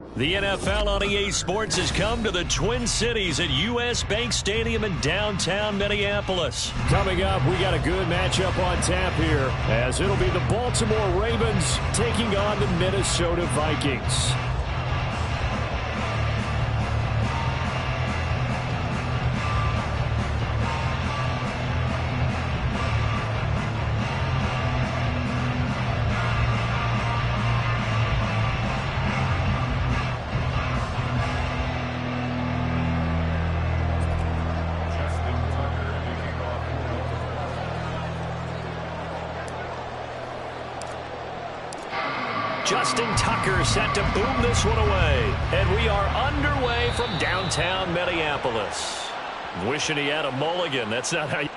The NFL on EA Sports has come to the Twin Cities at U.S. Bank Stadium in downtown Minneapolis. Coming up, we got a good matchup on tap here, as it'll be the Baltimore Ravens taking on the Minnesota Vikings. Justin Tucker set to boom this one away. And we are underway from downtown Minneapolis. Wishing he had a mulligan. That's not how you...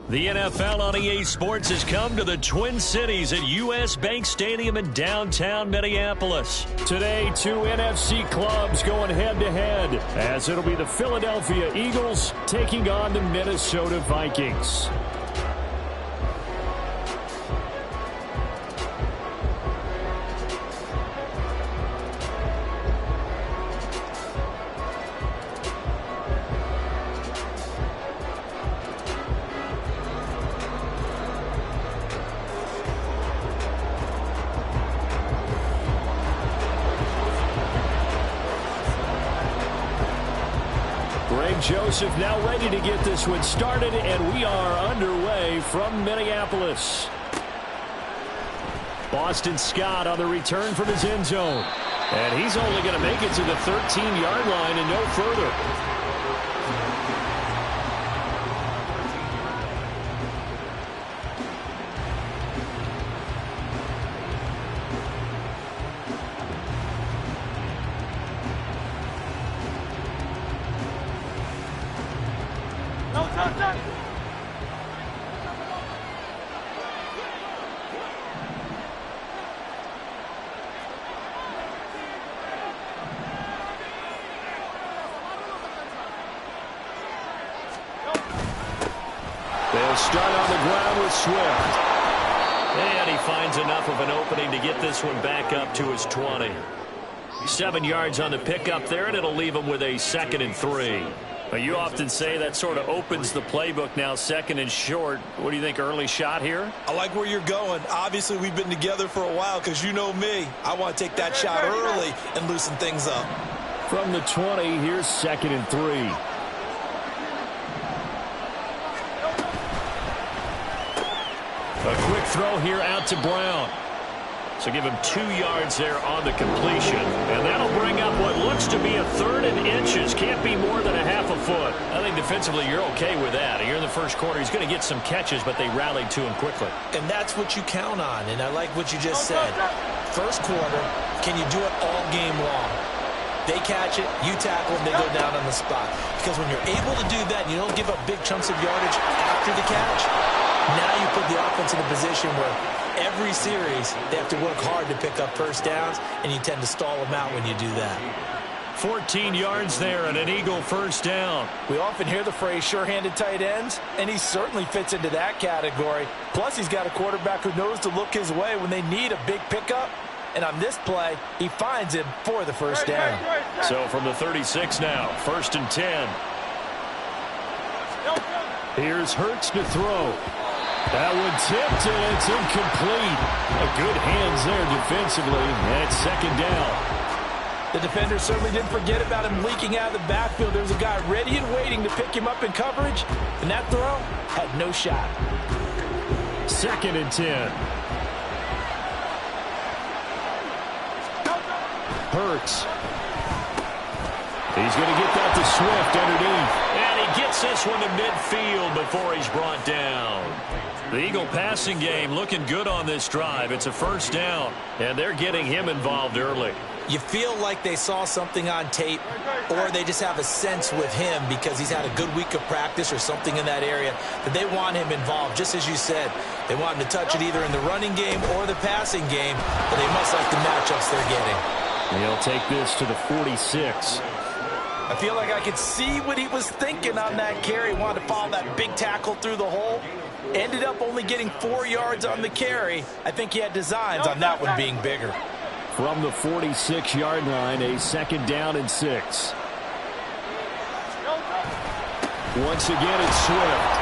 The NFL on EA Sports has come to the Twin Cities at U.S. Bank Stadium in downtown Minneapolis. Today, two NFC clubs going head-to-head, as it'll be the Philadelphia Eagles taking on the Minnesota Vikings. Joseph now ready to get this one started, and we are underway from Minneapolis. Boston Scott on the return from his end zone. And he's only going to make it to the 13-yard line and no further. They'll start on the ground with Swift. And he finds enough of an opening to get this one back up to his 20. 7 yards on the pickup there, and it'll leave him with a 2nd and 3. But you often say that sort of opens the playbook now, 2nd and short. What do you think, early shot here? I like where you're going. Obviously, we've been together for a while because you know me. I want to take that shot early and loosen things up. From the 20, here's 2nd and 3. A quick throw here out to Brown. So give him 2 yards there on the completion. And that'll bring up what looks to be a 3rd and inches. Can't be more than a half a foot. I think defensively you're okay with that. Here in the first quarter, he's going to get some catches, but they rallied to him quickly. And that's what you count on. And I like what you just said. First quarter, can you do it all game long? They catch it, you tackle them, they go down on the spot. Because when you're able to do that and you don't give up big chunks of yardage after the catch, now you put the offense in a position where every series they have to work hard to pick up first downs, and you tend to stall them out when you do that. 14 yards there and an Eagle first down. We often hear the phrase sure-handed tight ends, and he certainly fits into that category. Plus, he's got a quarterback who knows to look his way when they need a big pickup. And on this play, he finds him for the first down. So from the 36 now, 1st and 10. Here's Hurts to throw. That one tipped, and it's incomplete. Good hands there defensively, and it's 2nd down. The defender certainly didn't forget about him leaking out of the backfield. There's a guy ready and waiting to pick him up in coverage, and that throw had no shot. 2nd and 10. Hurts. He's going to get that to Swift underneath. And he gets this one to midfield before he's brought down. The Eagle passing game looking good on this drive. It's a first down, and they're getting him involved early. You feel like they saw something on tape, or they just have a sense with him because he's had a good week of practice or something in that area that they want him involved. Just as you said, they want him to touch it either in the running game or the passing game, but they must like the matchups they're getting. He'll take this to the 46. I feel like I could see what he was thinking on that carry. Wanted to follow that big tackle through the hole. Ended up only getting 4 yards on the carry. I think he had designs on that one being bigger. From the 46-yard line, a 2nd down and 6. Once again, it's Swift.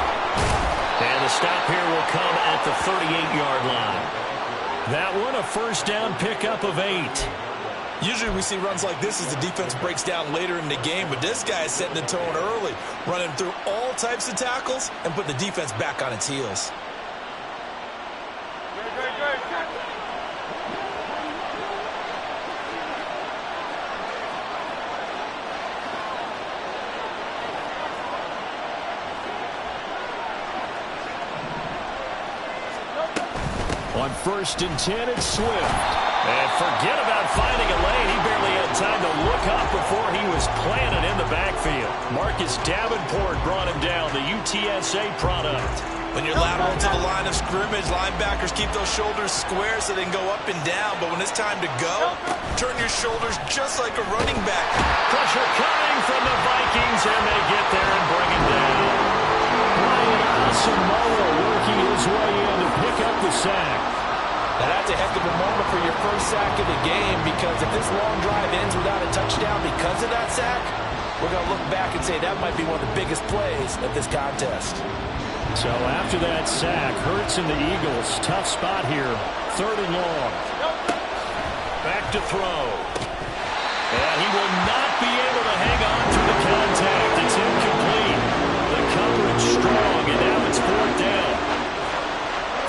And the stop here will come at the 38-yard line. That one a first down pickup of 8. Usually we see runs like this as the defense breaks down later in the game, but this guy is setting the tone early, running through all types of tackles and putting the defense back on its heels. On 1st and 10, it's Swift. And forget about finding a lane. He barely had time to look up before he was planted in the backfield. Marcus Davenport brought him down, the UTSA product. When you're lateral to the line of scrimmage, linebackers keep those shoulders square so they can go up and down. But when it's time to go, turn your shoulders just like a running back. Pressure coming from the Vikings, and they get there and bring him down. Brian Asamoah working his way in to pick up the sack. Now that's a heck of a moment for your first sack of the game, because if this long drive ends without a touchdown because of that sack, we're going to look back and say that might be one of the biggest plays of this contest. So after that sack, Hurts and the Eagles, tough spot here, 3rd and long. Back to throw. And he will not be able to hang on through the contact. It's incomplete. The coverage strong, and now it's 4th down.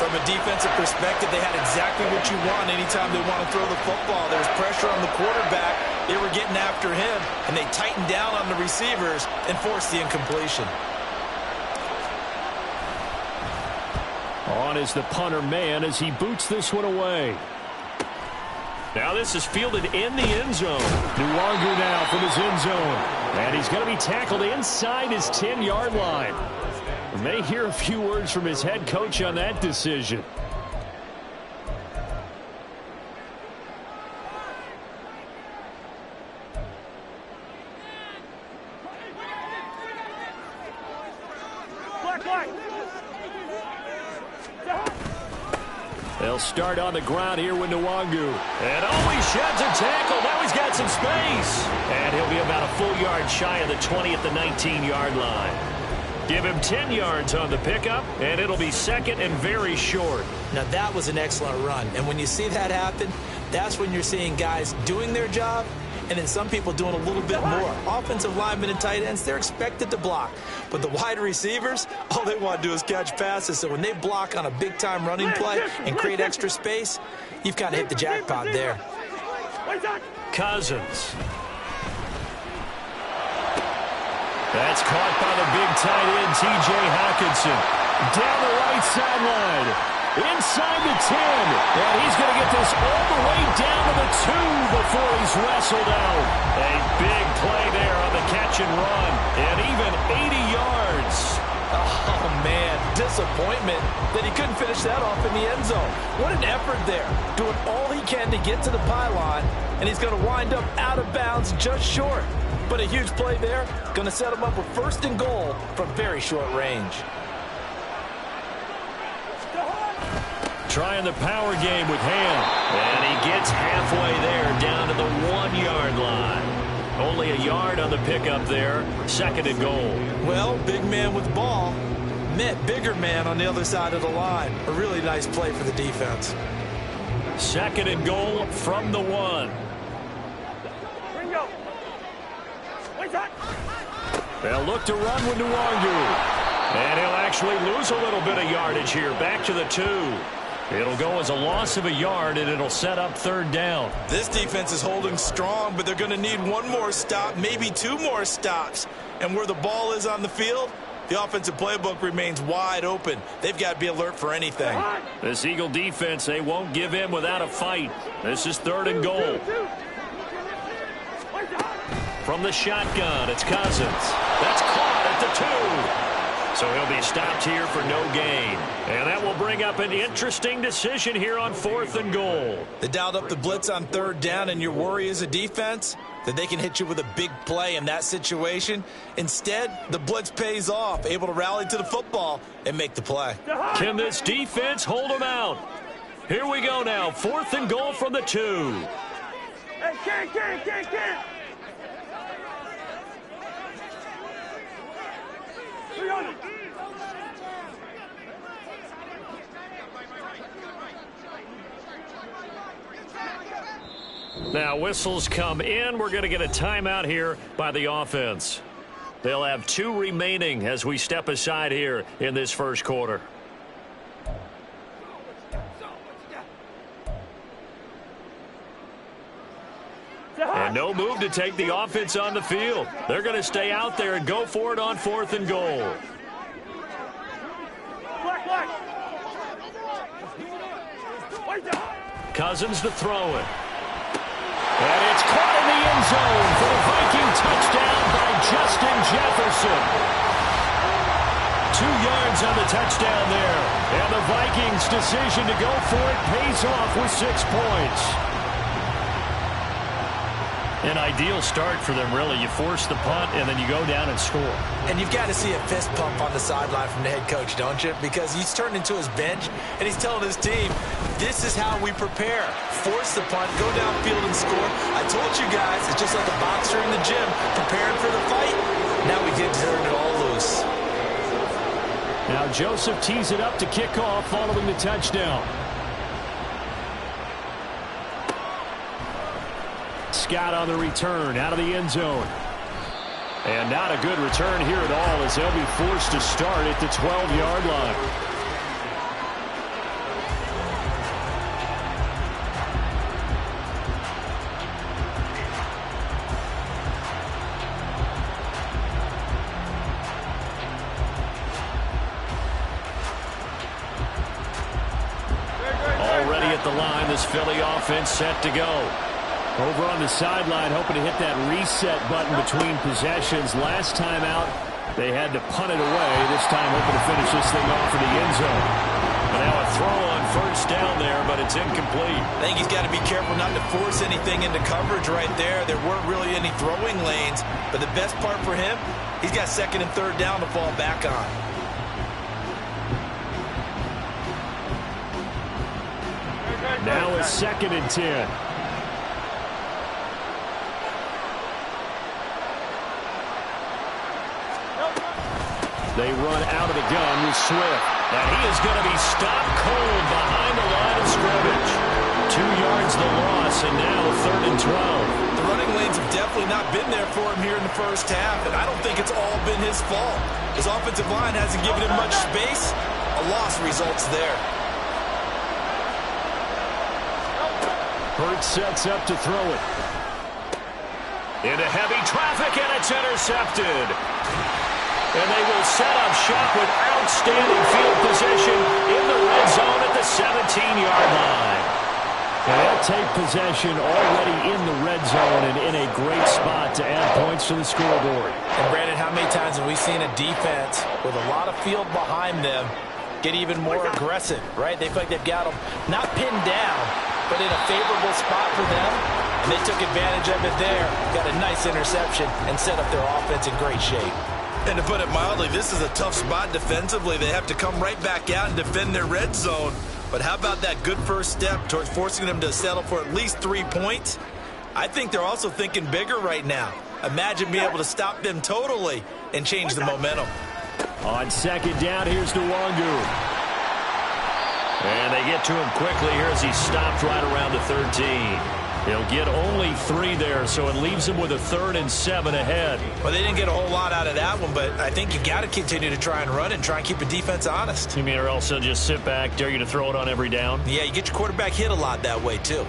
From a defensive perspective, they had exactly what you want anytime they want to throw the football. There's pressure on the quarterback. They were getting after him, and they tightened down on the receivers and forced the incompletion. On is the punter man as he boots this one away. Now this is fielded in the end zone. Nwangu now from his end zone. And he's going to be tackled inside his 10-yard line. We may hear a few words from his head coach on that decision. They'll start on the ground here with Nwangu. And always sheds a tackle. Now he's got some space. And he'll be about a full yard shy of the 20 at the 19-yard line. Give him 10 yards on the pickup, and it'll be 2nd and very short. Now that was an excellent run. And when you see that happen, that's when you're seeing guys doing their job and then some people doing a little bit more. Offensive linemen and tight ends, they're expected to block. But the wide receivers, all they want to do is catch passes. So when they block on a big-time running play and create extra space, you've kind of hit the jackpot there. Cousins. That's caught by the big tight end, T.J. Hawkinson. Down the right sideline. Inside the 10. And he's going to get this all the way down to the 2 before he's wrestled out. A big play there on the catch and run. And even 80 yards. Oh, man. disappointment that he couldn't finish that off in the end zone. What an effort there, doing all he can to get to the pylon, and he's going to wind up out of bounds just short. But a huge play there, going to set him up with 1st and goal from very short range. Trying the power game with Ham. And he gets halfway there, down to the 1-yard line. Only a yard on the pickup there. 2nd and goal. Well, big man with the ball met bigger man on the other side of the line. A really nice play for the defense. 2nd and goal from the 1. They'll look to run with Nwangu. And he'll actually lose a little bit of yardage here. Back to the 2. It'll go as a loss of a yard, and it'll set up 3rd down. This defense is holding strong, but they're going to need one more stop, maybe 2 more stops. And where the ball is on the field, the offensive playbook remains wide open. They've got to be alert for anything. This Eagle defense, they won't give in without a fight. This is 3rd and goal. From the shotgun, it's Cousins. That's caught at the 2. So he'll be stopped here for no gain. And that will bring up an interesting decision here on 4th and goal. They dialed up the blitz on 3rd down, and your worry as a defense that they can hit you with a big play in that situation. Instead, the blitz pays off, able to rally to the football and make the play. Can this defense hold them out? Here we go now. 4th and goal from the 2. Hey, Ken. Now whistles come in. We're going to get a timeout here by the offense. They'll have 2 remaining as we step aside here in this 1st quarter. And no move to take the offense on the field. They're going to stay out there and go for it on 4th and goal. Cousins to throw it. And it's caught in the end zone for the Viking touchdown by Justin Jefferson. 2 yards on the touchdown there. And the Vikings' decision to go for it pays off with 6 points. An ideal start for them, really. You force the punt, and then you go down and score. And you've got to see a fist pump on the sideline from the head coach, don't you? Because he's turned into his bench, and he's telling his team, this is how we prepare. Force the punt, go downfield and score. I told you guys, it's just like a boxer in the gym, preparing for the fight. Now we get to turn it all loose. Now Joseph tees it up to kick off following the touchdown. Scott on the return out of the end zone. And not a good return here at all as they'll be forced to start at the 12-yard line. Already at the line, this Philly offense set to go. Over on the sideline, hoping to hit that reset button between possessions. Last time out, they had to punt it away. This time, hoping to finish this thing off in the end zone. And now a throw on 1st down there, but it's incomplete. I think he's got to be careful not to force anything into coverage right there. There weren't really any throwing lanes, but the best part for him, he's got 2nd and 3rd down to fall back on. Now it's 2nd and 10. They run out of the gun with Swift. And he is going to be stopped cold behind the line of scrimmage. 2 yards the loss, and now 3rd and 12. The running lanes have definitely not been there for him here in the 1st half, and I don't think it's all been his fault. His offensive line hasn't given him much space. A loss results there. Hurts sets up to throw it. Into heavy traffic, and it's intercepted. And they will set up shop with outstanding field position in the red zone at the 17-yard line. And they'll take possession already in the red zone and in a great spot to add points to the scoreboard. And Brandon, how many times have we seen a defense with a lot of field behind them get even more aggressive, right? They feel like they've got them not pinned down, but in a favorable spot for them. And they took advantage of it there. Got a nice interception and set up their offense in great shape. And to put it mildly, this is a tough spot defensively. They have to come right back out and defend their red zone. But how about that good first step towards forcing them to settle for at least 3 points? I think they're also thinking bigger right now. Imagine being able to stop them totally and change the momentum. On second down, here's Nwangu. And they get to him quickly here as he stopped right around the 13. He'll get only 3 there, so it leaves him with a 3rd and 7 ahead. Well, they didn't get a whole lot out of that one, but I think you got to continue to try and run and try and keep the defense honest. You mean or else they'll just sit back, dare you to throw it on every down? Yeah, you get your quarterback hit a lot that way, too.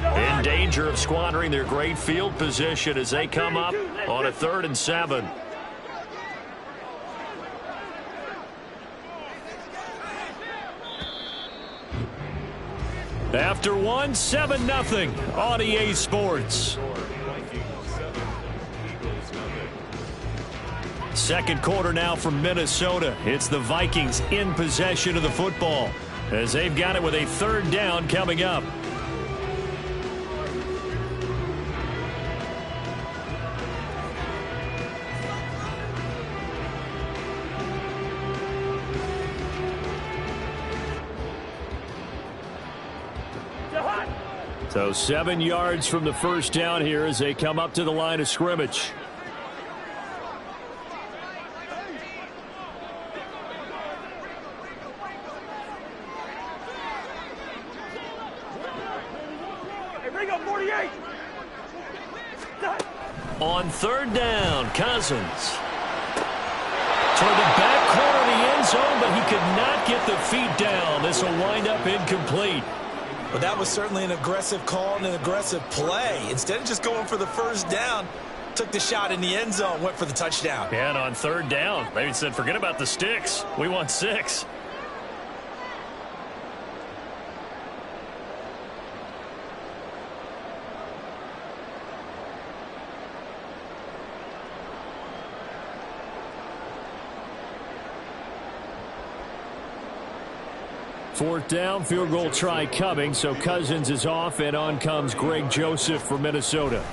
In danger of squandering their great field position as they come up on a 3rd and 7. After one, 7-0 on EA Sports. Second quarter now from Minnesota. It's the Vikings in possession of the football as they've got it with a 3rd down coming up. So 7 yards from the first down here as they come up to the line of scrimmage. On 3rd down, Cousins. Toward the back corner of the end zone, but he could not get the feet down. This will wind up incomplete. But that was certainly an aggressive call and an aggressive play. Instead of just going for the first down, took the shot in the end zone, went for the touchdown. Yeah, and on 3rd down, they said, forget about the sticks. We want 6. Fourth down, field goal try coming, so Cousins is off, and on comes Greg Joseph for Minnesota.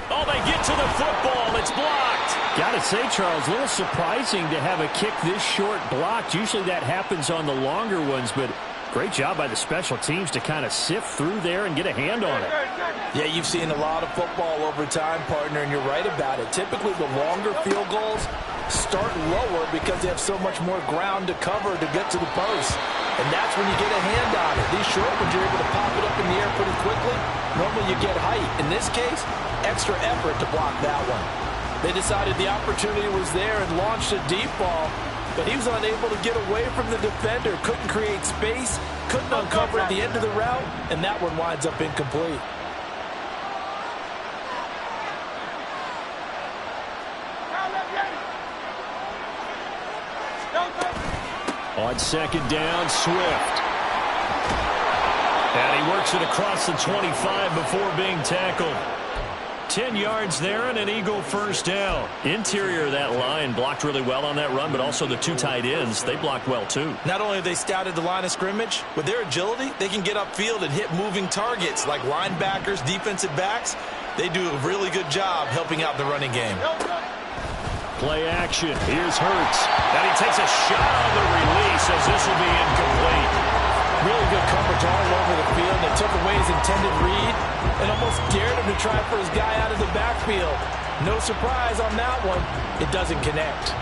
Oh, they get to the football. It's blocked. Got to say, Charles, a little surprising to have a kick this short blocked. Usually that happens on the longer ones, but great job by the special teams to kind of sift through there and get a hand on it. Yeah, you've seen a lot of football over time, partner, and you're right about it. Typically, the longer field goals start lower because they have so much more ground to cover to get to the post. And that's when you get a hand on it. These short ones, you're able to pop it up in the air pretty quickly. Normally, you get height. In this case, extra effort to block that one. They decided the opportunity was there and launched a deep ball, but he was unable to get away from the defender. Couldn't create space, couldn't uncover at the end of the route, and that one winds up incomplete. On second down, Swift. And he works it across the 25 before being tackled. 10 yards there and an Eagle first down. Interior of that line blocked really well on that run, but also the 2 tight ends, they blocked well too. Not only have they scouted the line of scrimmage, with their agility, they can get upfield and hit moving targets like linebackers, defensive backs. They do a really good job helping out the running game. Play action. Here's Hurts. And he takes a shot on the release as this will be incomplete. Really good coverage all over the field. They took away his intended read and almost dared him to try for his guy out of the backfield. No surprise on that one. It doesn't connect.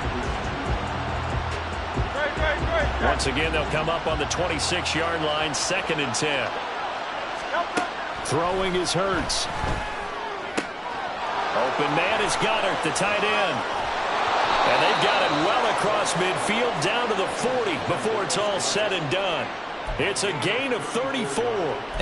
Once again, they'll come up on the 26-yard line, 2nd and 10. Throwing is Hurts. Open man is Goddard, the tight end. And they've got it well across midfield down to the 40 before it's all said and done. It's a gain of 34.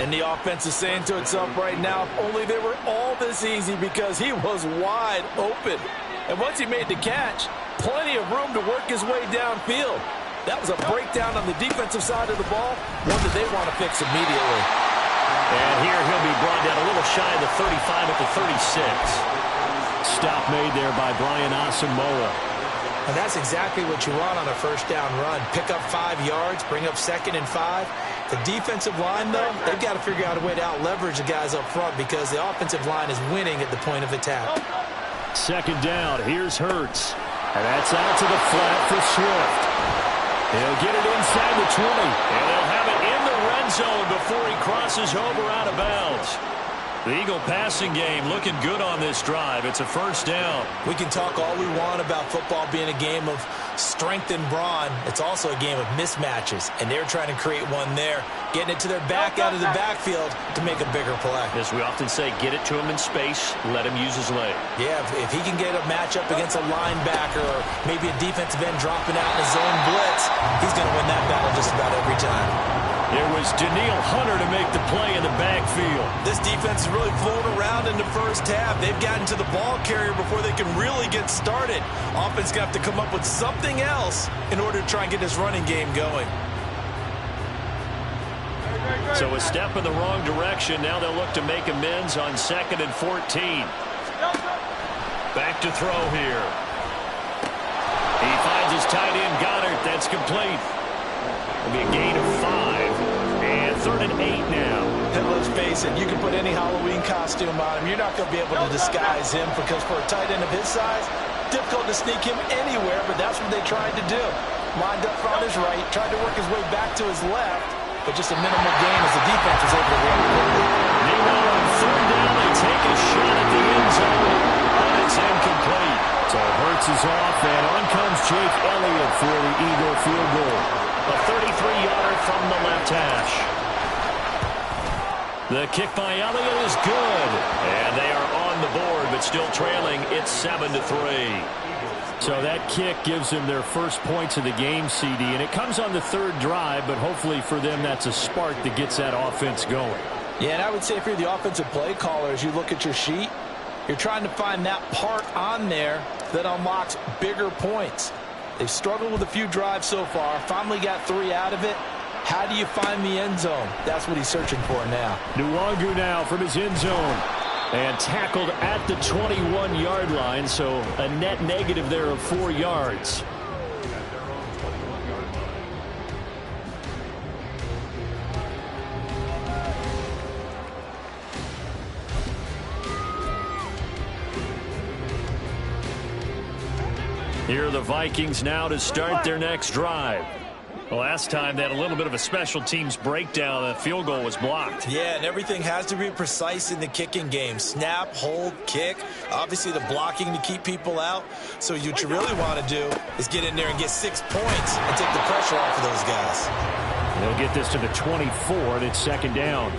And the offense is saying to itself right now, if only they were all this easy, because he was wide open. And once he made the catch, plenty of room to work his way downfield. That was a breakdown on the defensive side of the ball, one that they want to fix immediately. And here he'll be brought down a little shy of the 35 at the 36. Stop made there by Brian Asamoah. And that's exactly what you want on a first down run. Pick up 5 yards, bring up 2nd and 5. The defensive line, though, they've got to figure out a way to out-leverage the guys up front because the offensive line is winning at the point of attack. 2nd down. Here's Hurts. And that's out to the flat for Swift. He'll get it inside the 20. And they'll have it in the red zone before he crosses over out of bounds. The Eagle passing game looking good on this drive. It's a first down. We can talk all we want about football being a game of strength and brawn. It's also a game of mismatches, and they're trying to create one there, getting it to their back out of the backfield to make a bigger play. As we often say, get it to him in space, let him use his leg. Yeah, if he can get a matchup against a linebacker or maybe a defensive end dropping out in a zone blitz, he's going to win that battle just about every time. There was Danielle Hunter to make the play in the backfield. This defense is really flown around in the first half. They've gotten to the ball carrier before they can really get started. Offense going to have to come up with something else in order to try and get this running game going. So a step in the wrong direction. Now they'll look to make amends on 2nd and 14. Back to throw here. He finds his tight end, Goddard. That's complete. It'll be a gain of 5. And 3rd and 8 now. And let's face it, you can put any Halloween costume on him. You're not going to be able to disguise him because for a tight end of his size, difficult to sneak him anywhere, but that's what they tried to do. Lined up on his right, tried to work his way back to his left, but just a minimal gain as the defense was able to react quickly. Meanwhile, on 3rd down, they take a shot at the end zone, and it's incomplete. So Hurts is off, and on comes Jake Elliott for the Eagle field goal. A 33-yarder from the left hash. The kick by Elliott is good. And they are on the board, but still trailing. It's 7-3. So that kick gives them their first points of the game, CD. And it comes on the 3rd drive, but hopefully for them that's a spark that gets that offense going. Yeah, and I would say if you're the offensive play caller, as you look at your sheet, you're trying to find that part on there that unlocks bigger points. They've struggled with a few drives so far. Finally got 3 out of it. How do you find the end zone? That's what he's searching for now. Nwangu now from his end zone. And tackled at the 21-yard line, so a net negative there of 4 yards. Here are the Vikings now to start their next drive. The last time they had a little bit of a special teams breakdown. The field goal was blocked. Yeah, and everything has to be precise in the kicking game. Snap, hold, kick. Obviously the blocking to keep people out. So what you really want to do is get in there and get 6 points and take the pressure off of those guys. They'll get this to the 24, and it's 2nd down.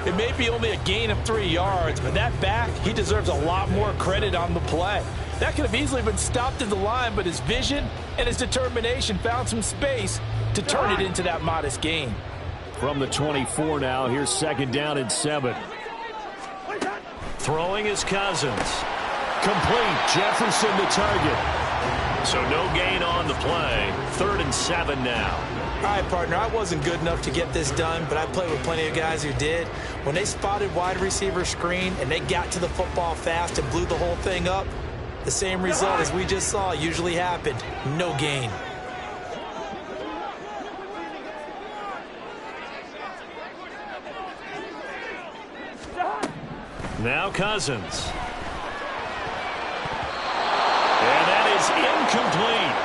It may be only a gain of 3 yards, but that back, he deserves a lot more credit on the play. That could have easily been stopped at the line, but his vision and his determination found some space to turn it into that modest gain. From the 24 now, here's 2nd down and 7. Throwing is Cousins. Complete. Jefferson the target. So no gain on the play. 3rd and 7 now. All right, partner, I wasn't good enough to get this done, but I played with plenty of guys who did. When they spotted wide receiver screen and they got to the football fast and blew the whole thing up, the same result as we just saw usually happened. No gain. Now Cousins. And that is incomplete.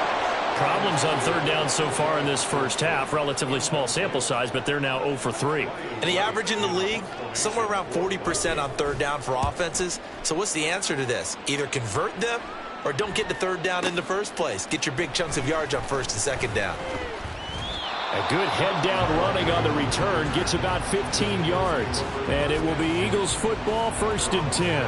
Problems on 3rd down so far in this first half. Relatively small sample size, but they're now 0 for 3. And the average in the league, somewhere around 40% on 3rd down for offenses. So what's the answer to this? Either convert them or don't get the 3rd down in the first place. Get your big chunks of yards on 1st and 2nd down. A good head down running on the return. Gets about 15 yards. And it will be Eagles football, 1st and 10.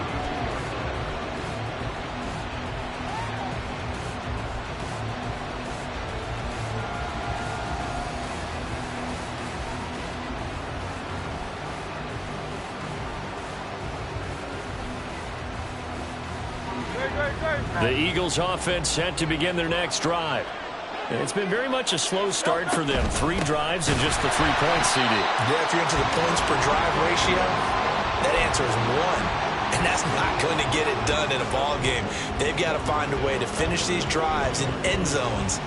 The Eagles offense set to begin their next drive. And it's been very much a slow start for them. 3 drives and just the 3 points, CD. Yeah, if you're into the points per drive ratio, that answer is 1. And that's not going to get it done in a ball game. They've got to find a way to finish these drives in end zones,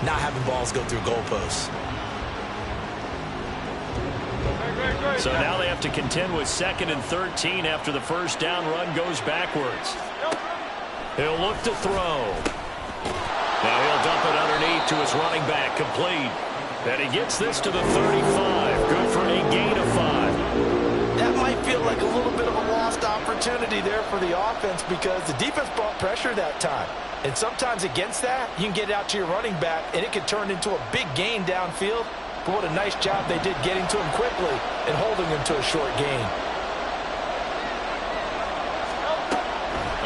not having balls go through goalposts. So now they have to contend with 2nd and 13 after the first down run goes backwards. He'll look to throw. Now he'll dump it underneath to his running back, complete. And he gets this to the 35. Good for a gain of 5. That might feel like a little bit of a lost opportunity there for the offense because the defense brought pressure that time. And sometimes against that, you can get it out to your running back, and it could turn into a big gain downfield. But what a nice job they did getting to him quickly and holding him to a short gain.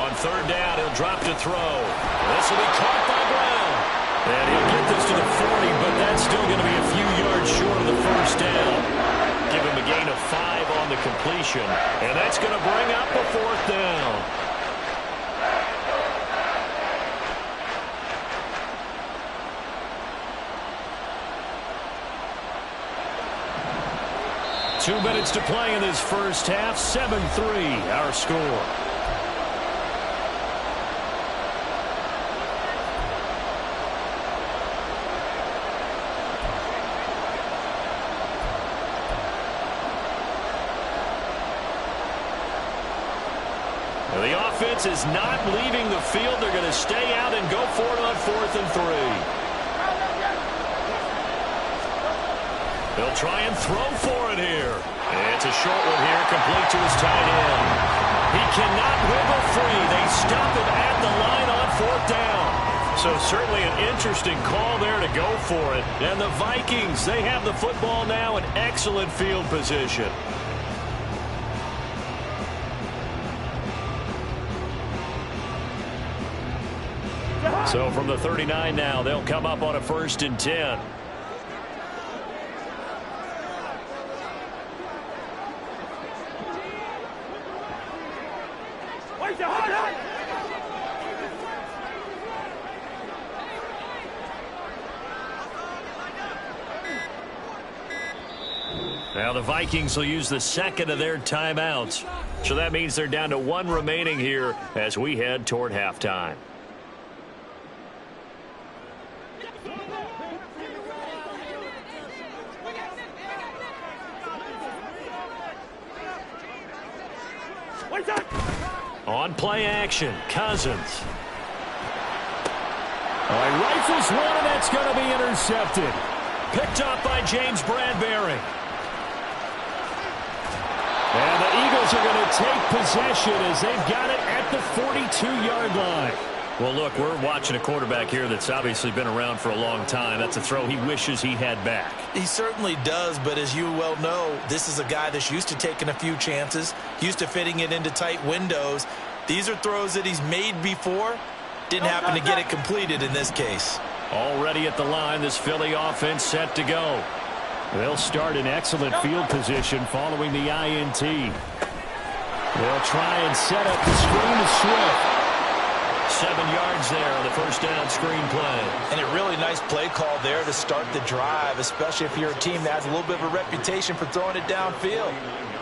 On 3rd down, he'll drop to throw. This will be caught by Brown. And he'll get this to the 40, but that's still going to be a few yards short of the first down. Give him a gain of 5 on the completion. And that's going to bring up a 4th down. Two minutes to play in this first half. 7-3, our score. The offense is not leaving the field. They're going to stay out and go for it on 4th and 3. They'll try and throw for it here. It's a short one here, complete to his tight end. He cannot wiggle free. They stop him at the line on 4th down. So certainly an interesting call there to go for it. And the Vikings, they have the football now in excellent field position. So from the 39 now, they'll come up on a 1st and 10. Now the Vikings will use the 2nd of their timeouts. So that means they're down to 1 remaining here as we head toward halftime. On play action, Cousins. Rifles one, and that's going to be intercepted. Picked up by James Bradbury. And the Eagles are going to take possession as they've got it at the 42-yard line. Well, look, we're watching a quarterback here that's obviously been around for a long time. That's a throw he wishes he had back. He certainly does, but as you well know, this is a guy that's used to taking a few chances, used to fitting it into tight windows. These are throws that he's made before. Didn't happen to get it completed in this case. Already at the line, this Philly offense set to go. They'll start in excellent field position following the INT. They'll try and set up the screen to Swift. 7 yards there on the first down screen play. And a really nice play call there to start the drive, especially if you're a team that has a little bit of a reputation for throwing it downfield.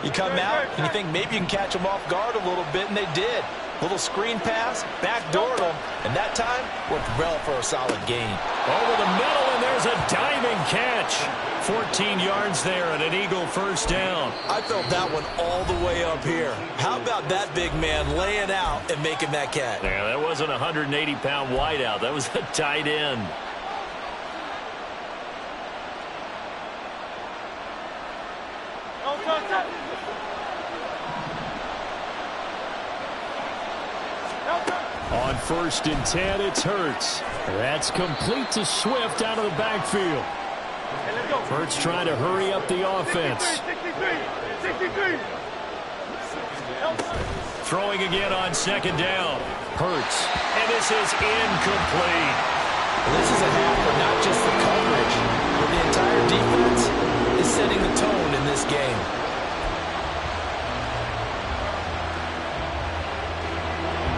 You come out and you think maybe you can catch them off guard a little bit, and they did. Little screen pass, backdoored them, and that time worked well for a solid gain. Over the middle, and there's a diving catch. 14 yards there and an Eagle first down. I felt that one all the way up here. How about that big man laying out and making that catch? Yeah, that wasn't a 180-pound wideout. That was a tight end. On 1st and 10, it's Hurts. That's complete to Swift out of the backfield. Hurts trying to hurry up the offense. 63. Throwing again on 2nd down. Hurts. And this is incomplete. This is a half of not just the coverage, but the entire defense is setting the tone in this game.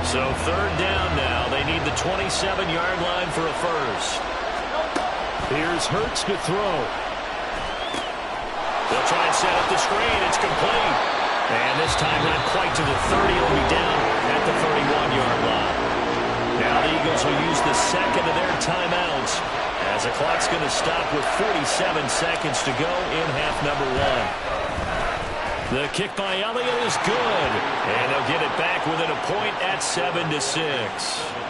So 3rd down now. They need the 27-yard line for a first. Here's Hurts to throw. They'll try and set up the screen. It's complete. And this time not quite to the 30. It'll be down at the 31-yard line. Now the Eagles will use the second of their timeouts as the clock's going to stop with 47 seconds to go in half number one. The kick by Elliott is good, and they'll get it back within a point at 7-6.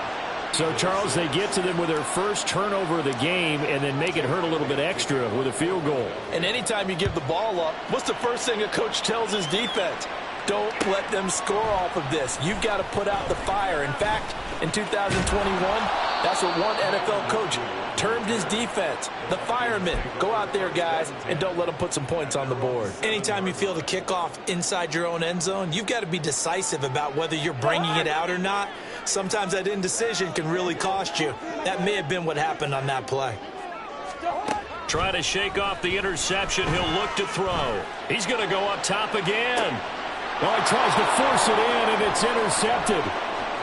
So, Charles, they get to them with their first turnover of the game and then make it hurt a little bit extra with a field goal. And anytime you give the ball up, what's the first thing a coach tells his defense? Don't let them score off of this. You've got to put out the fire. In fact, in 2021, that's what one NFL coach termed his defense, the firemen. Go out there, guys, and don't let them put some points on the board. Anytime you feel the kickoff inside your own end zone, you've got to be decisive about whether you're bringing it out or not. Sometimes that indecision can really cost you. That may have been what happened on that play. Try to shake off the interception. He'll look to throw. He's going to go up top again. Oh, he tries to force it in, and it's intercepted.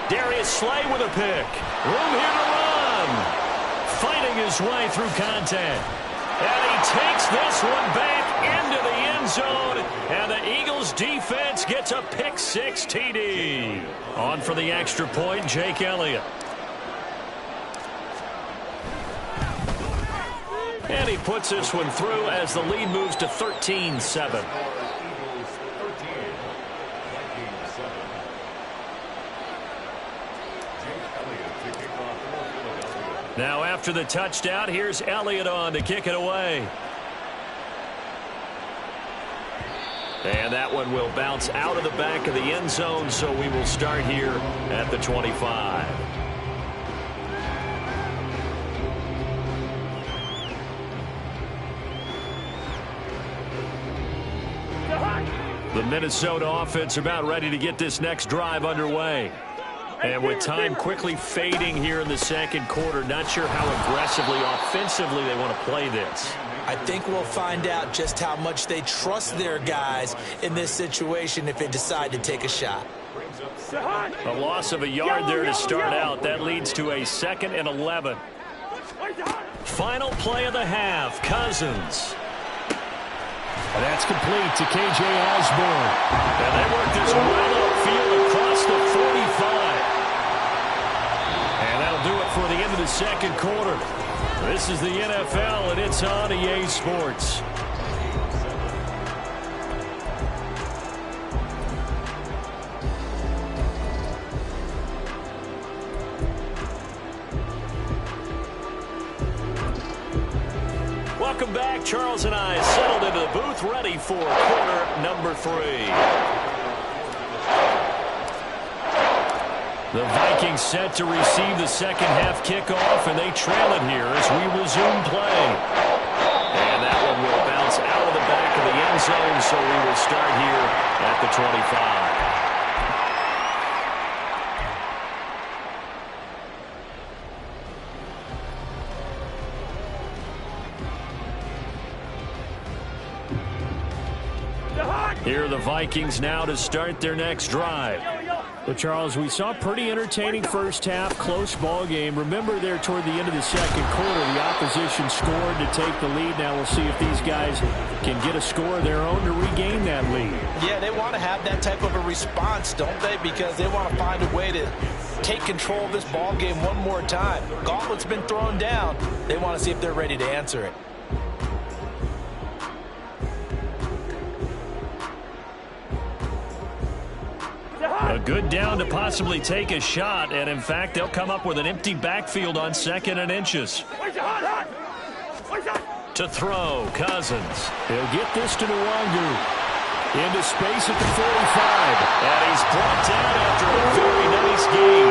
Darius Slay with a pick. Room here to run. Fighting his way through contact. And he takes this one back into the end zone. And the Eagles defense gets a pick six TD. On for the extra point, Jake Elliott. And he puts this one through as the lead moves to 13-7. Now after the touchdown, here's Elliott on to kick it away. And that one will bounce out of the back of the end zone, so we will start here at the 25. The Minnesota offense about ready to get this next drive underway. And with time quickly fading here in the second quarter, not sure how aggressively, offensively they want to play this. I think we'll find out just how much they trust their guys in this situation if they decide to take a shot. A loss of a yard there to start out. That leads to a 2nd and 11. Final play of the half, Cousins. And that's complete to K.J. Osborne. And they work this well upfield across the 45. And that'll do it for the end of the second quarter. This is the NFL, and it's on EA Sports. Welcome back. Charles and I settled into the booth, ready for quarter number 3. The Vikings set to receive the second half kickoff, and they trail it here as we resume play. And that one will bounce out of the back of the end zone, so we will start here at the 25. Here are the Vikings now to start their next drive. Well, Charles, we saw a pretty entertaining first half, close ball game. Remember there toward the end of the second quarter, the opposition scored to take the lead. Now we'll see if these guys can get a score of their own to regain that lead. Yeah, they want to have that type of a response, don't they? Because they want to find a way to take control of this ball game one more time. Gauntlet's been thrown down. They want to see if they're ready to answer it. A good down to possibly take a shot, and in fact, they'll come up with an empty backfield on 2nd and inches. To throw, Cousins. He'll get this to Nwangu. Into space at the 45. And he's brought down after a very nice gain.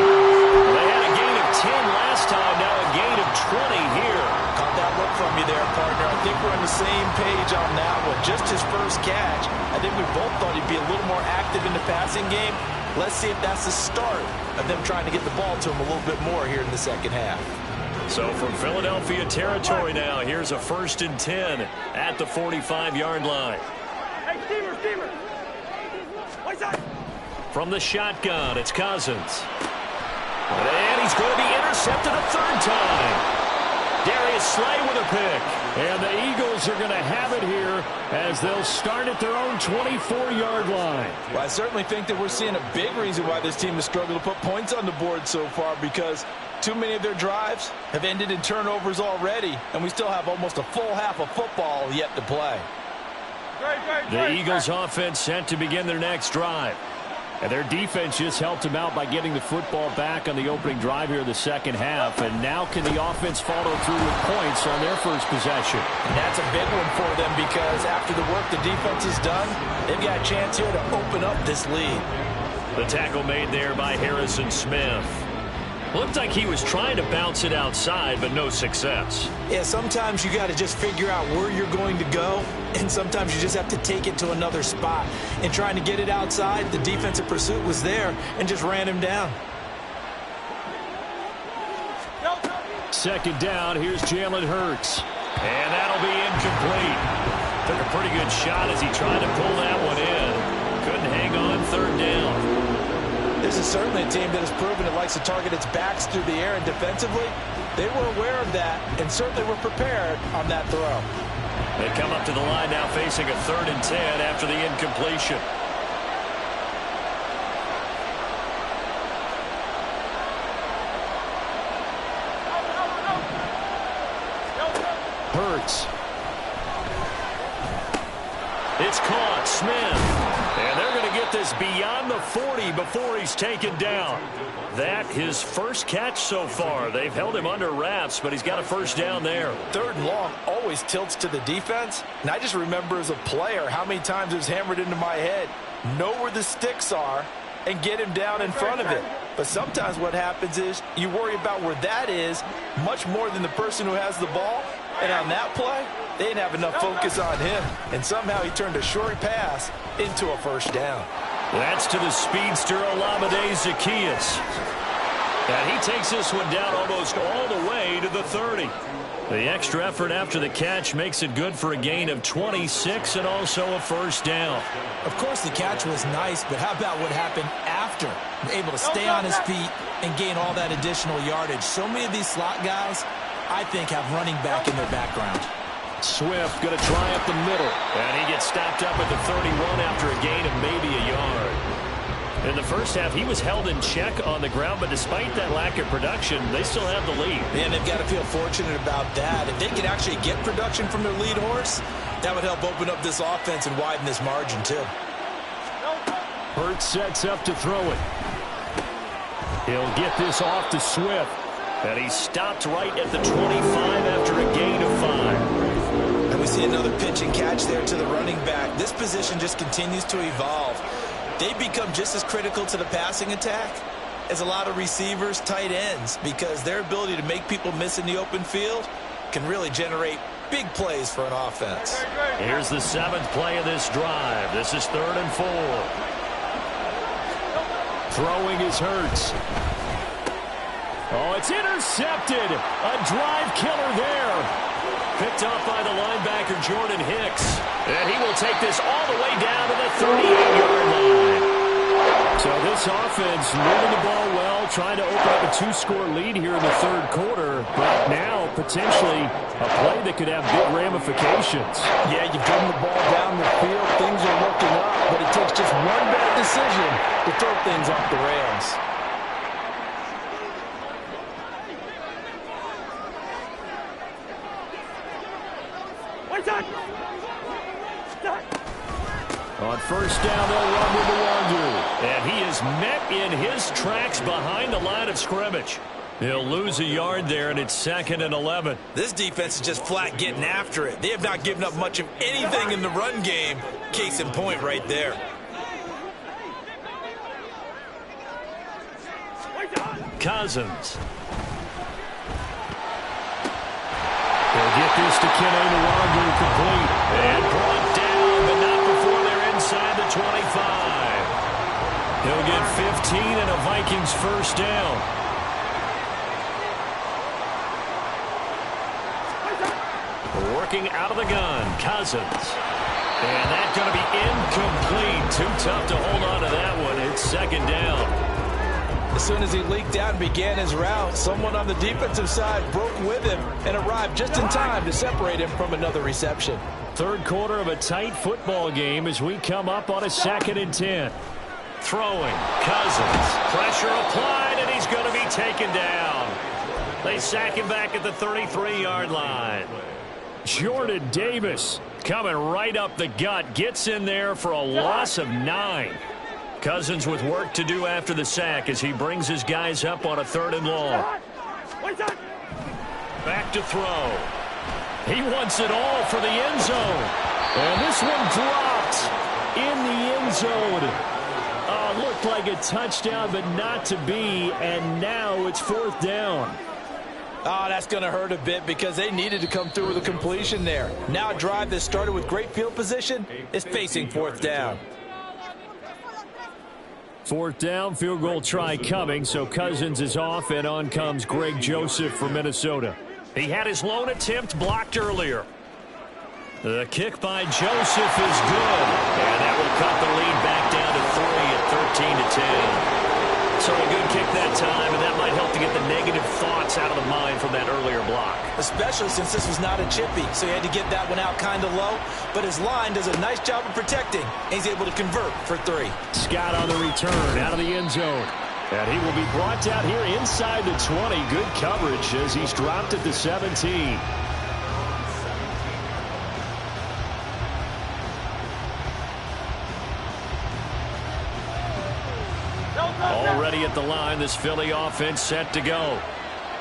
They had a gain of 10 last time, now a gain of 20 here. Caught that look from you there, partner. I think we're on the same page on that one. Just his first catch. I think we both thought he'd be a little more active in the passing game. Let's see if that's the start of them trying to get the ball to him a little bit more here in the second half. So from Philadelphia territory now, here's a 1st and 10 at the 45-yard line. From the shotgun, it's Cousins. And he's going to be intercepted a 3rd time. Darius Slay with a pick. And the Eagles are going to have it here as they'll start at their own 24-yard line. Well, I certainly think that we're seeing a big reason why this team has struggled to put points on the board so far, because too many of their drives have ended in turnovers already, and we still have almost a full half of football yet to play. The Eagles offense set to begin their next drive. And their defense just helped them out by getting the football back on the opening drive here in the second half. And now can the offense follow through with points on their first possession? And that's a big one for them, because after the work the defense has done, they've got a chance here to open up this lead. The tackle made there by Harrison Smith. Looked like he was trying to bounce it outside, but no success. Yeah, sometimes you got to just figure out where you're going to go, and sometimes you just have to take it to another spot. And trying to get it outside, the defensive pursuit was there and just ran him down. Second down, here's Jalen Hurts. And that'll be incomplete. Took a pretty good shot as he tried to pull that one in. Couldn't hang on third down. This is certainly a team that has proven it likes to target its backs through the air, and defensively, they were aware of that and certainly were prepared on that throw. They come up to the line now facing a 3rd and 10 after the incompletion. Hurts. It's caught. Smith. And they're going to get this beyond the 40 before he's taken down. That his first catch so far. They've held him under wraps, but he's got a first down there. 3rd and long always tilts to the defense. And I just remember as a player how many times it was hammered into my head. Know where the sticks are and get him down in front of it. But sometimes what happens is you worry about where that is much more than the person who has the ball. And on that play, they didn't have enough focus on him. And somehow he turned a short pass into a first down. That's to the speedster Olamide Zaccheaus. And he takes this one down almost all the way to the 30. The extra effort after the catch makes it good for a gain of 26 and also a first down. Of course, the catch was nice, but how about what happened after? Able to stay on his feet and gain all that additional yardage. So many of these slot guys, I think, have running back in their background. Swift going to try up the middle. And he gets stopped up at the 31 after a gain of maybe a yard. In the first half, he was held in check on the ground, but despite that lack of production, they still have the lead. And they've got to feel fortunate about that. If they can actually get production from their lead horse, that would help open up this offense and widen this margin, too. Hurts sets up to throw it. He'll get this off to Swift. And he stopped right at the 25 after a gain of 5. And we see another pitch and catch there to the running back. This position just continues to evolve. They become just as critical to the passing attack as a lot of receivers, tight ends, because their ability to make people miss in the open field can really generate big plays for an offense. Here's the 7th play of this drive. This is 3rd and 4. Throwing is Hurts. Oh, it's intercepted. A drive killer there. Picked up by the linebacker, Jordan Hicks. And he will take this all the way down to the 38-yard line. So this offense moving the ball well, trying to open up a 2-score lead here in the 3rd quarter. But now, potentially, a play that could have big ramifications. Yeah, you've driven the ball down the field. Things are looking up, but it takes just one bad decision to throw things off the rails. On first down, they'll run with the Wonder. And he is met in his tracks behind the line of scrimmage. He'll lose a yard there, and it's 2nd and 11. This defense is just flat getting after it. They have not given up much of anything in the run game. Case in point right there. Cousins. They'll get this to Kene Nwangwu complete. And brought down, but not before they're inside the 25. He'll get 15 and a Vikings first down. Working out of the gun, Cousins. And that's going to be incomplete. Too tough to hold on to that one. It's 2nd down. The As soon as he leaked out and began his route, someone on the defensive side broke with him and arrived just in time to separate him from another reception. Third quarter of a tight football game as we come up on a 2nd and 10. Throwing, Cousins. Pressure applied, and he's going to be taken down. They sack him back at the 33-yard line. Jordan Davis coming right up the gut. Gets in there for a loss of 9. Cousins with work to do after the sack as he brings his guys up on a 3rd and long. Back to throw. He wants it all for the end zone. And this one dropped in the end zone. Looked like a touchdown, but not to be. And now it's 4th down. Oh, that's going to hurt a bit because they needed to come through with a completion there. Now a drive that started with great field position is facing 4th down. 4th down, field goal try coming, so Cousins is off, and on comes Greg Joseph from Minnesota. He had his lone attempt blocked earlier. The kick by Joseph is good, and that will cut the lead back down to 3 at 13-10. So a good kick that time, and that might help to get the negative thoughts out of the mind from that earlier block. Especially since this was not a chippy, so he had to get that one out kind of low. But his line does a nice job of protecting, and he's able to convert for 3. Scott on the return out of the end zone. And he will be brought down here inside the 20. Good coverage as he's dropped at the 17. Already at the line, this Philly offense set to go.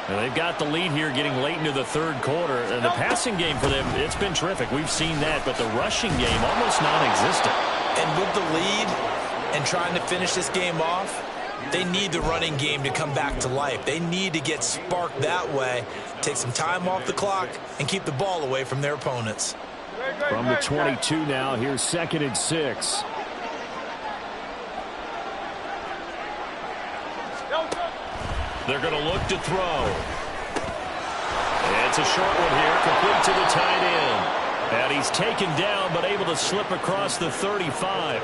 And they've got the lead here getting late into the 3rd quarter. And the passing game for them, it's been terrific. We've seen that, but the rushing game almost non-existent. And with the lead and trying to finish this game off, they need the running game to come back to life. They need to get sparked that way, take some time off the clock, and keep the ball away from their opponents. From the 22 now, here's 2nd and 6. They're going to look to throw. It's a short one here, complete to the tight end. And he's taken down, but able to slip across the 35.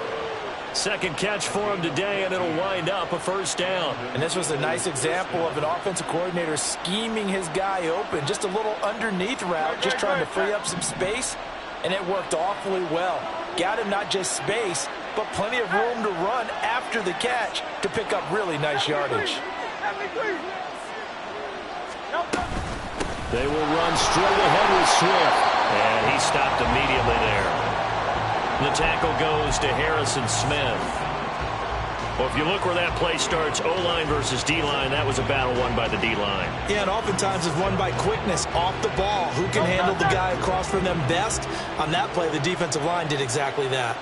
Second catch for him today, and it'll wind up a 1st down. And this was a nice example of an offensive coordinator scheming his guy open. Just a little underneath route, just trying to free up some space, and it worked awfully well. Got him not just space, but plenty of room to run after the catch to pick up really nice yardage. They will run straight ahead with Swift. And he stopped immediately there. The tackle goes to Harrison Smith. Well, if you look where that play starts, O-line versus D-line, that was a battle won by the D-line. Yeah, and oftentimes it's won by quickness off the ball. Who can handle the guy across from them best? On that play, the defensive line did exactly that.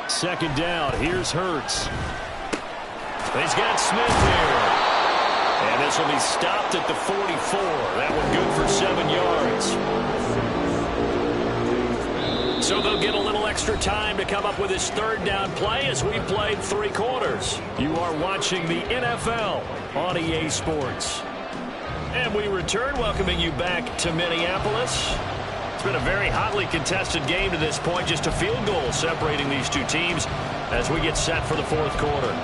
2nd down. Here's Hurts. He's got Smith here. And this will be stopped at the 44. That one good for 7 yards. So they'll get a little extra time to come up with his 3rd down play as we played 3 quarters. You are watching the NFL on EA Sports. And we return, welcoming you back to Minneapolis. It's been a very hotly contested game to this point. Just a field goal separating these two teams as we get set for the 4th quarter.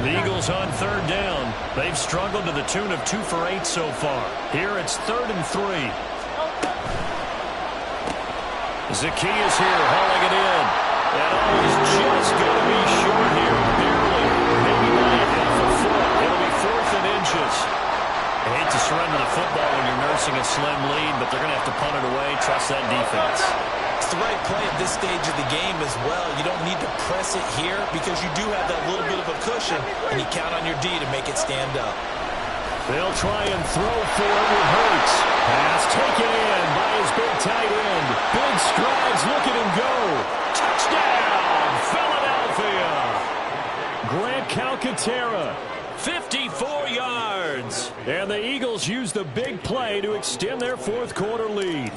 The Eagles on 3rd down. They've struggled to the tune of 2 for 8 so far. Here it's 3rd and 3. Zacchaeus here hauling it in. And he's just going to be short here, barely. Maybe by half a foot. It'll be 4th and inches. I hate to surrender the football when you're nursing a slim lead, but they're going to have to punt it away. Trust that defense. It's the right play at this stage of the game as well. You don't need to press it here because you do have that little bit of a cushion, and you count on your D to make it stand up. They'll try and throw for it with Hurts. Pass taken in by his big tight end. Big strides, look at him go. Touchdown, Philadelphia. Grant Calcaterra, 54 yards. And the Eagles use the big play to extend their 4th quarter lead.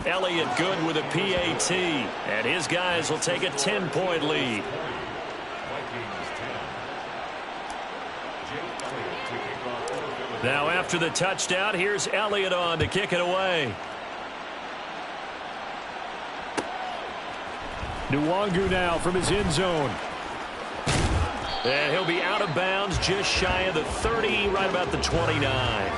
Elliott good with a PAT. And his guys will take a 10-point lead. Now after the touchdown, here's Elliott on to kick it away. Nwangu now from his end zone. And he'll be out of bounds just shy of the 30, right about the 29.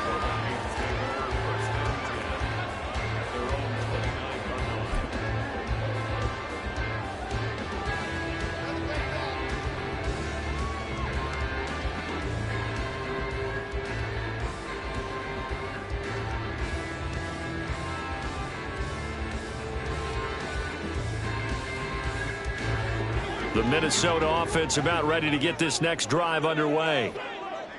The Minnesota offense about ready to get this next drive underway.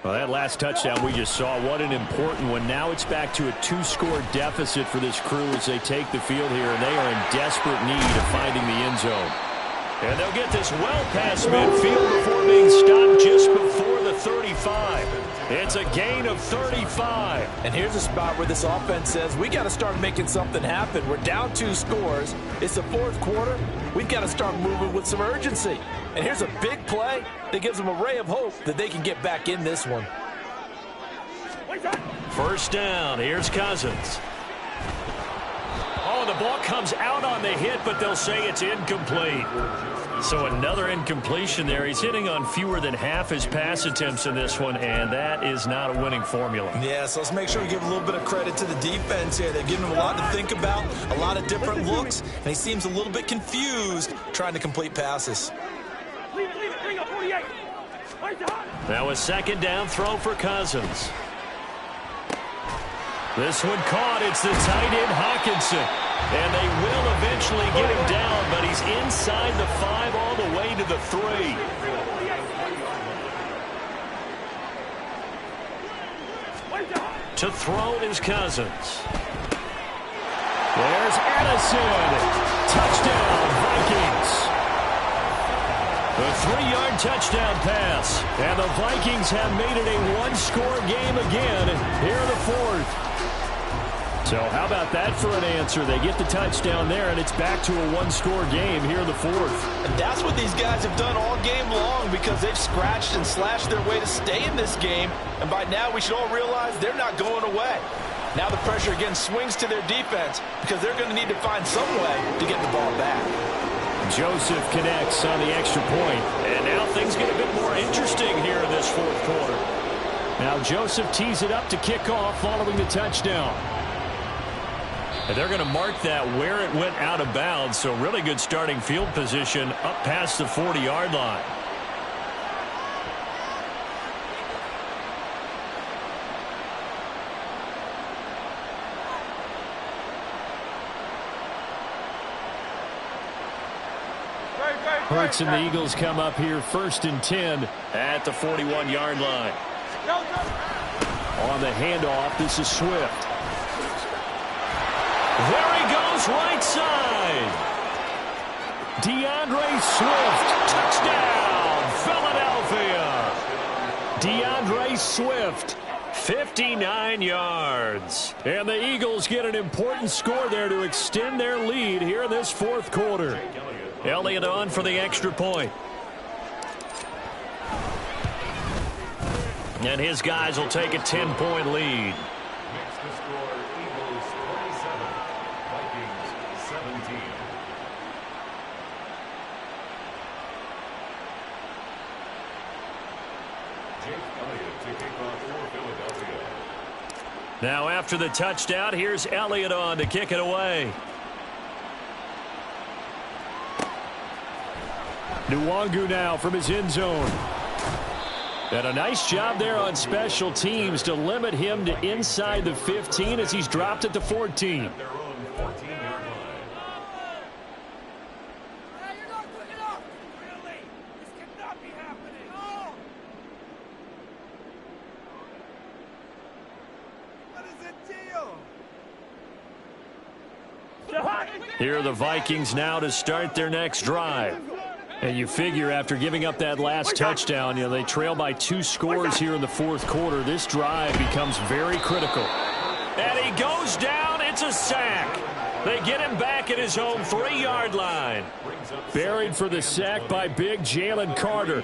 Well, that last touchdown we just saw, what an important one. Now it's back to a 2-score deficit for this crew as they take the field here, and they are in desperate need of finding the end zone. And they'll get this well past midfield before being stopped just before the 35. It's a gain of 35. And here's a spot where this offense says, we got to start making something happen. We're down 2 scores. It's the 4th quarter. We've got to start moving with some urgency. And here's a big play that gives them a ray of hope that they can get back in this one. First down. Here's Cousins. Oh, the ball comes out on the hit, but they'll say it's incomplete. So another incompletion there. He's hitting on fewer than half his pass attempts in this one, and that is not a winning formula. Yeah, so let's make sure we give a little bit of credit to the defense here. They've given him a lot to think about, a lot of different looks, and he seems a little bit confused trying to complete passes. Now a second down throw for Cousins. This one caught. It's the tight end Hawkinson. And they will eventually get him down, but he's inside the 5 all the way to the 3. To throw is Cousins. There's Addison. Touchdown, Vikings. A 3-yard touchdown pass. And the Vikings have made it a 1-score game again here in the 4th. So how about that for an answer? They get the touchdown there, and it's back to a 1-score game here in the 4th. And that's what these guys have done all game long because they've scratched and slashed their way to stay in this game. And by now, we should all realize they're not going away. Now the pressure again swings to their defense because they're going to need to find some way to get the ball back. Joseph connects on the extra point. And now things get a bit more interesting here in this 4th quarter. Now Joseph tees it up to kick off following the touchdown. And they're going to mark that where it went out of bounds, so really good starting field position up past the 40-yard line. Hurts and the Eagles come up here 1st and 10 at the 41-yard line. On the handoff, this is Swift. There he goes, right side. DeAndre Swift, Touchdown, Philadelphia. DeAndre Swift, 59 yards. And the Eagles get an important score there to extend their lead here in this 4th quarter. Elliott on for the extra point. And his guys will take a 10-point lead. Now after the touchdown, here's Elliott on to kick it away. Nwangu now from his end zone. And a nice job there on special teams to limit him to inside the 15 as he's dropped at the 14. Here are the Vikings now to start their next drive. And you figure after giving up that last touchdown, they trail by 2 scores here in the 4th quarter. This drive becomes very critical. And he goes down. It's a sack. They get him back at his own 3-yard line. Buried for the sack by big Jalen Carter.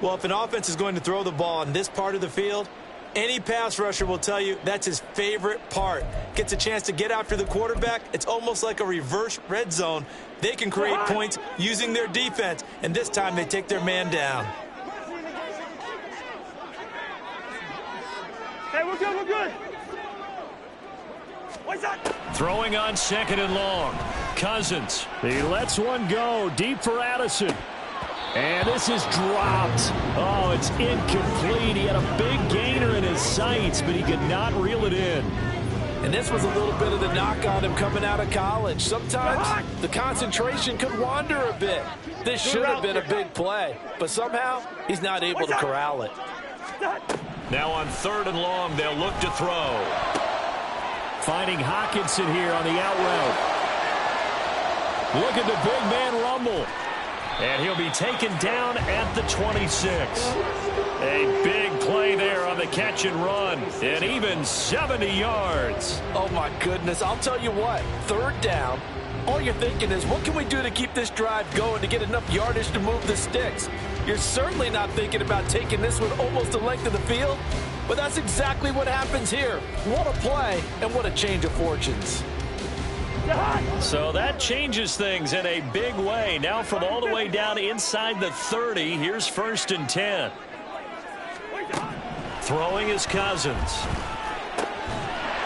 Well, if an offense is going to throw the ball in this part of the field, any pass rusher will tell you that's his favorite part. Gets a chance to get after the quarterback. It's almost like a reverse red zone. They can create points using their defense, and this time they take their man down. Hey, we're good, we're good. What's that? Throwing on 2nd and long. Cousins. He lets one go deep for Addison. And this is dropped. Oh, it's incomplete. He had a big gainer in his sights, but he could not reel it in. And this was a little bit of the knock on him coming out of college. Sometimes the concentration could wander a bit. This should have been a big play, but somehow he's not able to corral it. Now on 3rd and long, they'll look to throw. Finding Hockenson here on the out route. Look at the big man rumble. And he'll be taken down at the 26. A big play there on the catch and run. And even 70 yards. Oh, my goodness. I'll tell you what. 3rd down. All you're thinking is, what can we do to keep this drive going to get enough yardage to move the sticks? You're certainly not thinking about taking this one almost the length of the field. But that's exactly what happens here. What a play and what a change of fortunes. So that changes things in a big way. Now from all the way down inside the 30, here's 1st and 10. Throwing is Cousins.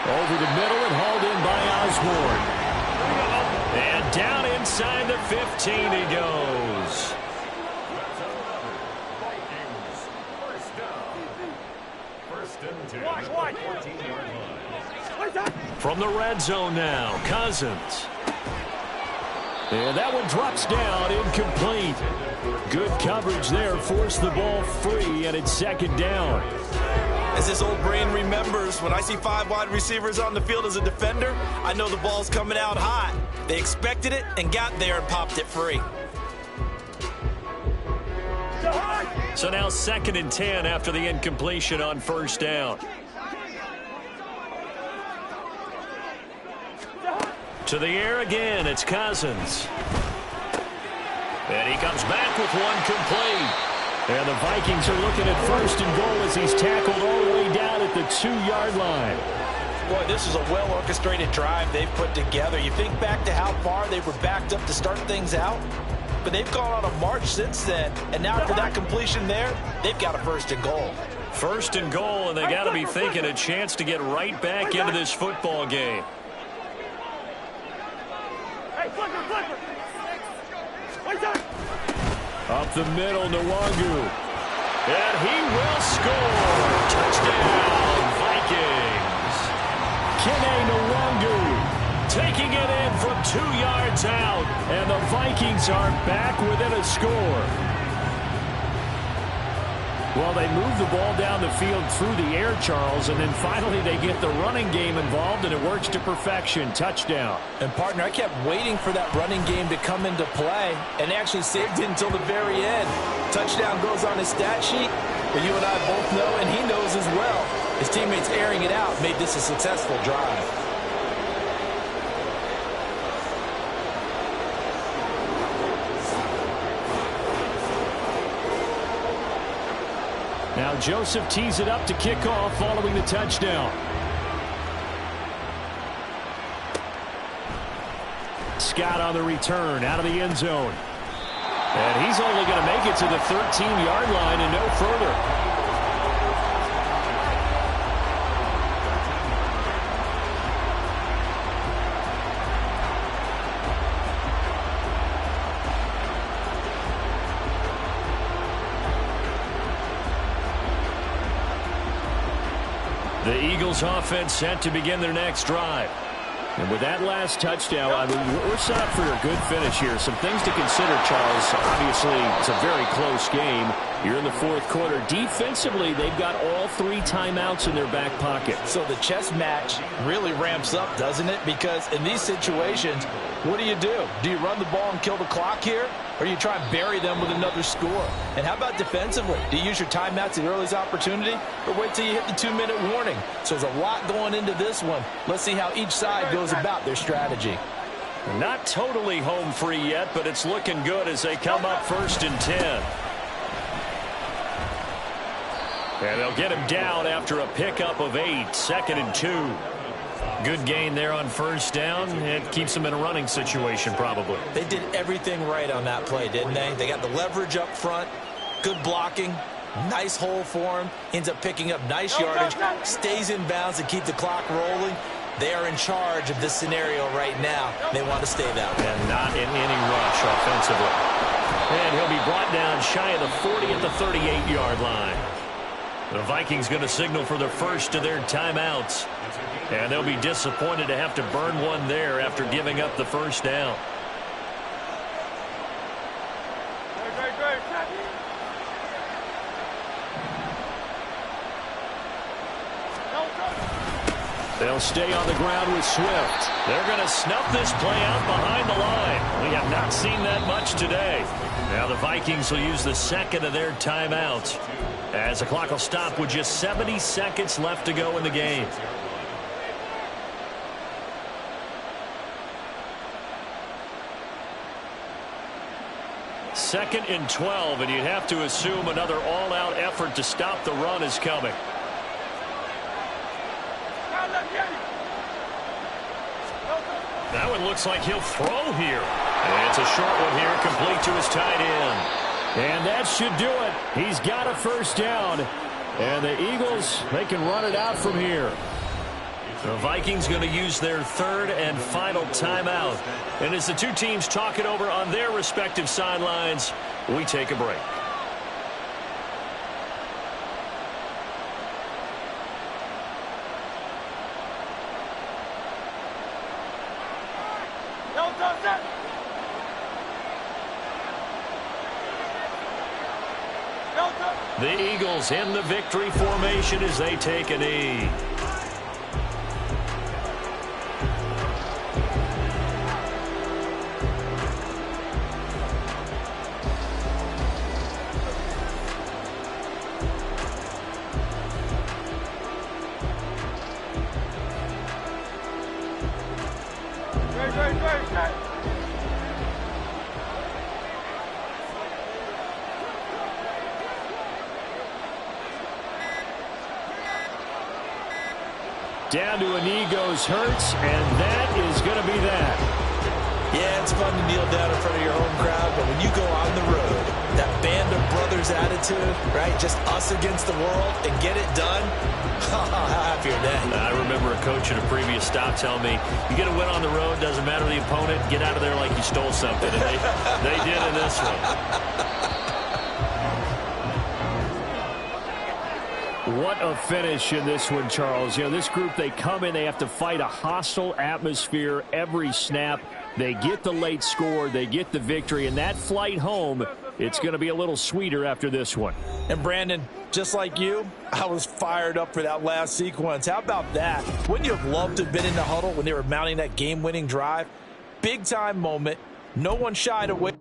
Over the middle and hauled in by Osborne. And down inside the 15 he goes. From the red zone now, Cousins. And that one drops down, incomplete. Good coverage there, forced the ball free, and it's 2nd down. As this old brain remembers, when I see 5 wide receivers on the field as a defender, I know the ball's coming out hot. They expected it and got there and popped it free. So now 2nd and 10 after the incompletion on 1st down. To the air again, it's Cousins. And he comes back with one complete. And the Vikings are looking at 1st and goal as he's tackled all the way down at the 2-yard line. Boy, this is a well-orchestrated drive they've put together. You think back to how far they were backed up to start things out, but they've gone on a march since then. And now after that completion there, they've got a 1st and goal. 1st and goal, and they got to be thinking a chance to get right back into this football game. Up the middle, Nwangu. And he will score. Touchdown, Vikings. Kene Nwangu taking it in from 2 yards out. And the Vikings are back within a score. Well, they move the ball down the field through the air, Charles, and then finally they get the running game involved, and it works to perfection. Touchdown. And, partner, I kept waiting for that running game to come into play and actually saved it until the very end. Touchdown goes on his stat sheet, but you and I both know, and he knows as well, his teammates airing it out made this a successful drive. Now Joseph tees it up to kick off following the touchdown. Scott on the return out of the end zone. And he's only going to make it to the 13-yard line and no further. The Eagles offense set to begin their next drive. And with that last touchdown, I mean, we're set up for a good finish here. Some things to consider, Charles. Obviously, it's a very close game. You're in the 4th quarter. Defensively, they've got all 3 timeouts in their back pocket. So the chess match really ramps up, doesn't it? Because in these situations, what do? Do you run the ball and kill the clock here? or you try and bury them with another score? And how about defensively? Do you use your timeouts at the earliest opportunity, or wait till you hit the 2-minute warning? So there's a lot going into this one. Let's see how each side goes about their strategy. Not totally home free yet, but it's looking good as they come up 1st and 10. And they'll get him down after a pickup of 8, 2nd and 2. Good gain there on 1st down. It keeps them in a running situation probably. They did everything right on that play, didn't they? They got the leverage up front, good blocking, nice hole for him, ends up picking up nice yardage, stays in bounds to keep the clock rolling. They are in charge of this scenario right now. They want to stay that way. And not in any rush offensively. And he'll be brought down shy of the 40 at the 38-yard line. The Vikings going to signal for the first of their timeouts. And they'll be disappointed to have to burn one there after giving up the 1st down. They'll stay on the ground with Swift. They're going to snuff this play out behind the line. We have not seen that much today. Now the Vikings will use the 2nd of their timeouts, as the clock will stop with just 70 seconds left to go in the game. Second and 12, and you'd have to assume another all-out effort to stop the run is coming. That one looks like he'll throw here. And it's a short one here, complete to his tight end. And that should do it. He's got a 1st down. And the Eagles, they can run it out from here. The Vikings going to use their 3rd and final timeout. And as the two teams talk it over on their respective sidelines, we take a break. The Eagles in the victory formation as they take a knee. Down to a knee goes Hurts, and that is going to be that. Yeah, it's fun to kneel down in front of your home crowd, but when you go on the road, that band of brothers attitude, right, just us against the world, and get it done, how happy are they? I remember a coach at a previous stop telling me, you get a win on the road, doesn't matter the opponent, get out of there like you stole something. And they did in this one. What a finish in this one, Charles. You know, this group, they come in, they have to fight a hostile atmosphere every snap. They get the late score, they get the victory, and that flight home, it's going to be a little sweeter after this one. And Brandon, just like you, I was fired up for that last sequence. How about that? Wouldn't you have loved to have been in the huddle when they were mounting that game-winning drive? Big-time moment. No one shied away.